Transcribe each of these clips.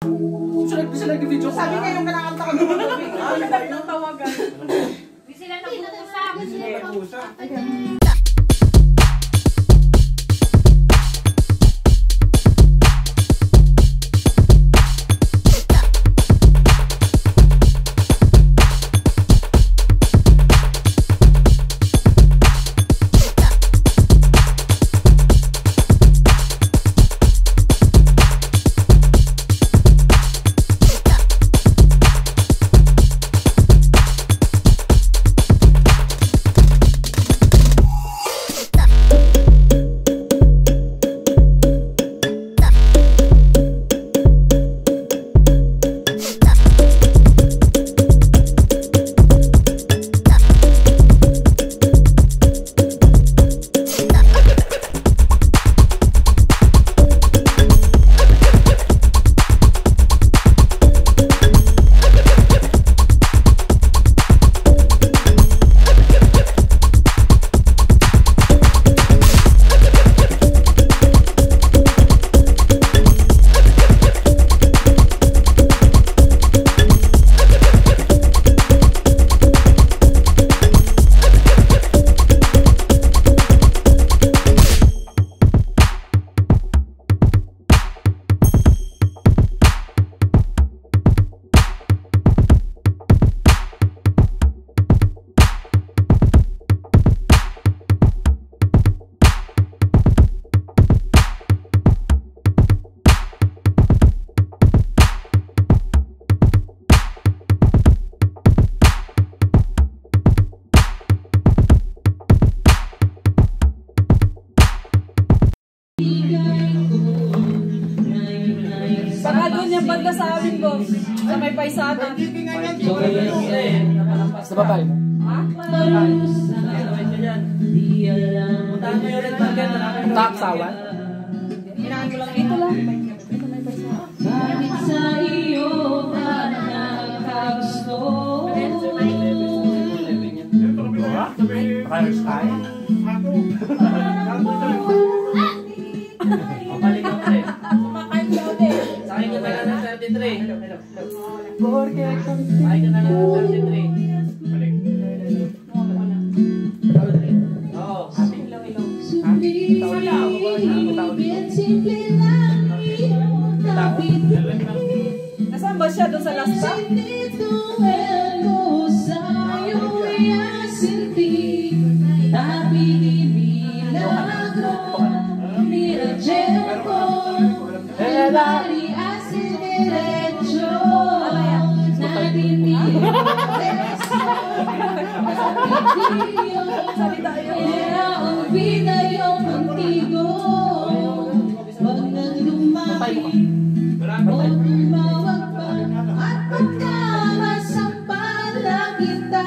Sila nag-video. Sabi niya yung kanakanta ko doon. Ang ng tawagan. Hindi sila nag-uusap. Hindi sila nag-uusap. Baka doon yung banda sa amin, boss. Sa may paisana. Sa babay. Ha? Taksawan? Hinaan ko lang. Dito lang. Dito may paisana. Bakit sa iyo ba nagkagusto? Kaya sky? Kumakain daw din. Sakay ka na lang ng 33. Porque Sakay ka na lang ng 33. Oo. Simple lang iyong kapit. Nasaan ba siya? Doon sa last stop? Dito elo sa'yo iasinti. Tapi di milagro ni Rachel Dari asin derecho Era ang vida yung contigo. Wag nang lumaki o tumawag pa at pagkamasampal na kita.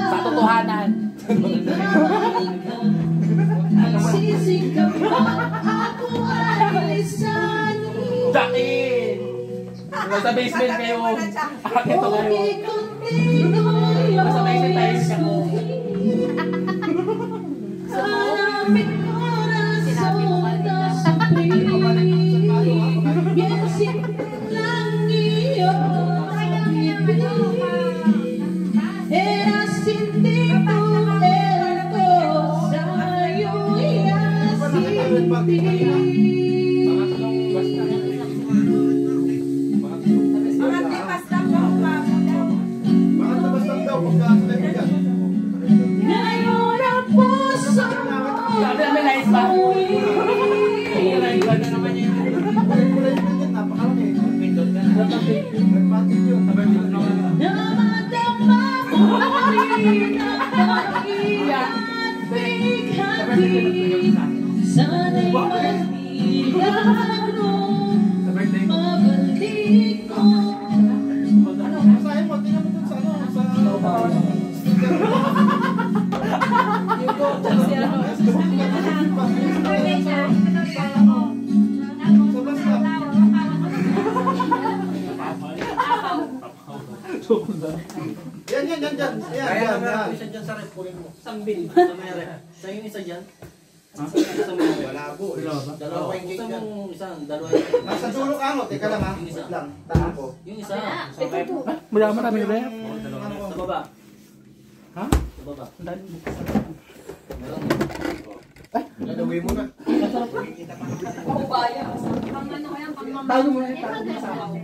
sa totohanan. Nagsisikap pa ako ay lisanin. Jakin! Nasa basement kayo. Akit to kayo. Nasa basement tayo siya. Hanapin ko na sa bien simple lang iyong era sinti ko ito sa'yo iasinti. Mga tipas lang po. Ngayon ang puso Sabi namin nice ba? Ilan na naman yun. namadama ko rin ang pag-ibig. Sana'y magmilagro mabalik ko. Yan. Kaya naman isa dyan sa rep. Isang bill. Sa may rep. Sa yung isa dyan. Gusto mo yung Malabo eh. Dalawa ba? dalawa. Gusto mo isang, dalawa. Nasa dulo ka mo. Teka lang ha. Wait lang. Taan ko. Yung isa. Ito. Maraming rep. Sa baba. Ha? Sa baba. Ang dami mo. Meron. Lalawin mo na. Paubaya. Pang ano kaya, pang mama. Tago mo na yung tago mo sa akin.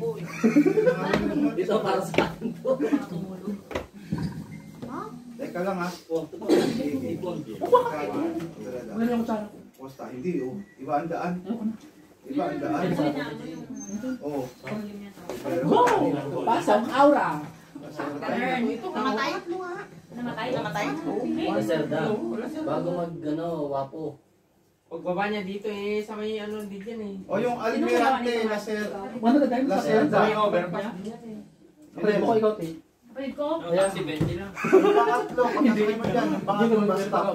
Dito para sa akin to. Teka lang ha. Oh, ito pa. Ipon. Wala yung kutsara. Posta. Hindi oh. Iba ang daan. Iba ang daan. Oo. Pasang aura. Namatay? Namatay? Namatay? Laserda. Bago mag, ano, wapo. Pagbaba niya dito eh, sa may ano din yan eh. O yung Almirante Laser. Ano na tayo? Laserda. May overpass. Kapatid mo ko ikaw, te. Kapatid ko? Kaya si Benji lang. Yung pangatlo. Pagkakay mo dyan. Yung pangatlo basta.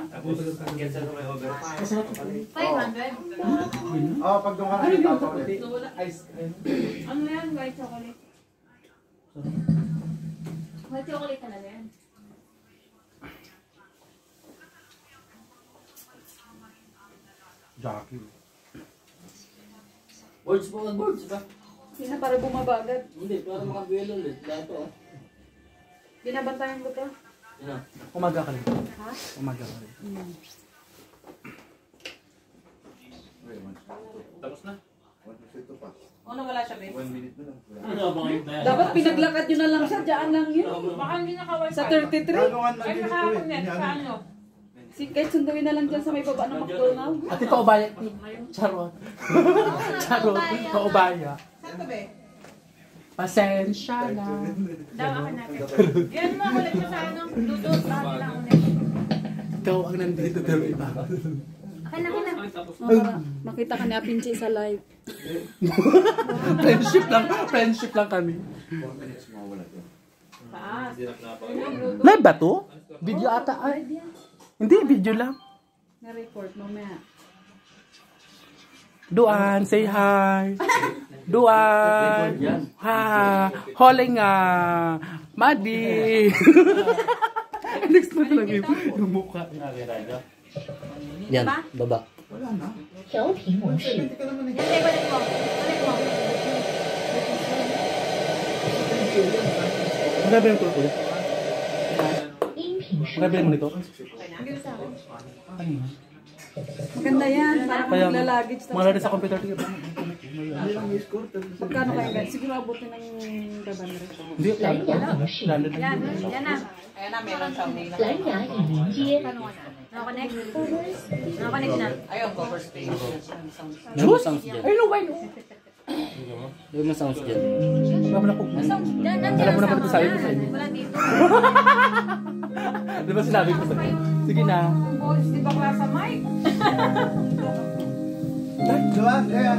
Tapos, hanggang sa may overpass. 500? Oo, pag doon ka nakita ko ulit. Ice cream. Ano yan? White chocolate? White chocolate talaga yan. Jackie. Boards po, boards ba? Hindi na para bumaba agad. Hindi, para makabuelo ulit. Dato. Binabantayan ko to. Yan na. Umaga ka rin. Ha? Umaga ka rin. Tapos na. Ito pa. O, nawala siya, babe. 1 minute na lang. Ano ba ngayon na yan? Dapat pinaglakad nyo na lang siya. Diyan lang yun. Baka hindi naka-wifi. Sa 33. Gano'ng Ay, nandito naka-connect eh. sa ano? Kahit sunduin na lang dyan sa may baba ng McDonald's. At ito, ubaya. Charot. Charot. Paubaya. Saan to be? Pasensya na. Daw ako natin. Yan mo, ulit mo sa ano? Dudot. Bakit lang ulit? Ikaw ang nandito, pero iba. Akin na, akin na. Makita ka ni Apinchi sa live. Friendship lang kami. 4 minutes mawala to. Taas. Live ba to? Video ata. Ay. Hindi, video lang. Na-report mamaya. Duan, say hi. Duan. Ha. Holing nga. Madi. Next na talaga yung mukha. Yan, baba. Wala na. 调频模式， Hindi ka naman eh. Yan, tay, balik mo. Balik mo. Magkabili mo ito ulit. 音频收 Magkabili mo nito. Maganda yan. Para Kaya kung maglalagage. mga rin sa computer. Pagkano kayo guys? Siguro abutin ng 500. Hindi, 蓝牙模式， landed Yan, na. yan na. 蓝牙已连接， Paano ka na? Nakakonect? Nakakonect na. May mga sounds dyan. Ay, no, why no? May mga sounds dyan. Wala mo na po. Yan, nandiyan Alam mo ang naman ito sound sabi na. ko sa inyo. Wala dito. Di ba sinabi ko sa'yo? Sige na. Boss, di ba klasa mic? Joan, Lea.